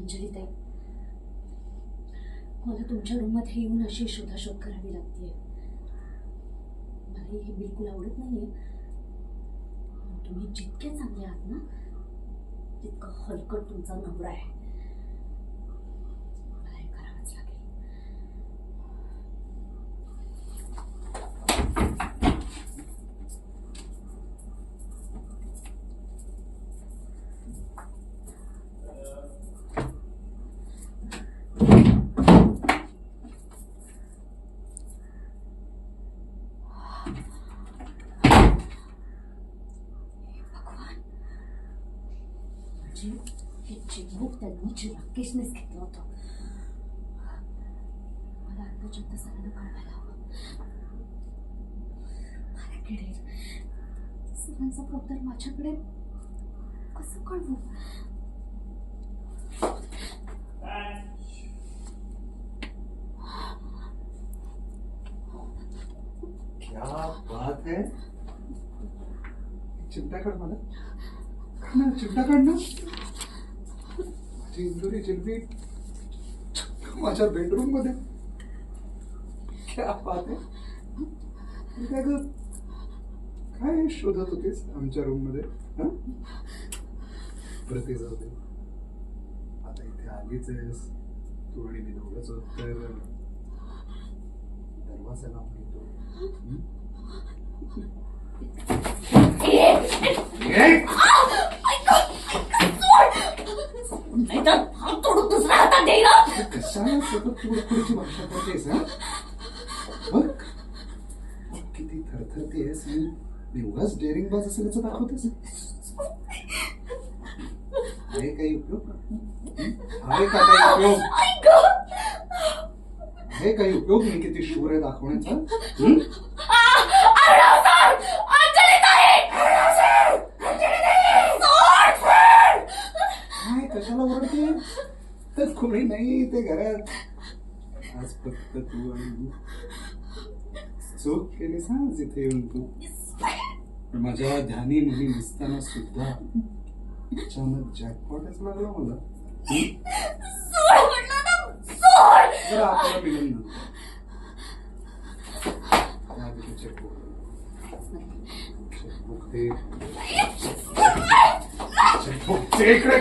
अंजली ताई, मला तुमच्या रूम मध्ये येऊन अशी शोधाशोध करावी लागते. मला हे बिलकुल आवडत नाहीये. तुम्ही जितके चांगले आहात ना तितकं हलकट तुमचा नवरा आहे. मला हे करावंच लागेल. हे चेकबुक त्यांनी राकेशनेच घेतलं होतं. मला आत्ताच्या सरांना कळवायला हवं. मला किडेल. सरांचा प्रॉब्लेम माझ्याकडे कसं कळवू? क्या बात है. चिंता कर मला. चिंता काढ ना. माझी इंदुरी जिलबी माझ्या बेडरूम मध्ये. क्या बात आहे. काय शोधत होतीस आमच्या रूम मध्ये? प्रति जाऊ दे, आता इथे आलीच आहेस तू आणि मी दोघंच होत तर दरवाजा लावून घेतो. कशाला सतत पुढची भाषा करतेस? बघ किती थरथरतेस आणि उगाच डेअरिंग बाज असल्याचं दाखवतेस. आहे काही उपयोग? आहे का काही उपयोग? आहे काही उपयोग मी किती शूर आहे दाखवण्याचा? काय कशाला ओरडते? तर कोणी नाही ते घरात. आज फक्त तू आणि मी. चूक केलीस ना जिथे येऊन तू. माझ्या ध्यानी मुली नसताना सुद्धा अचानक जॅकपॉटच लागला मला. आपल्याला मिळून नव्हतं. चेकबुक ते इकडे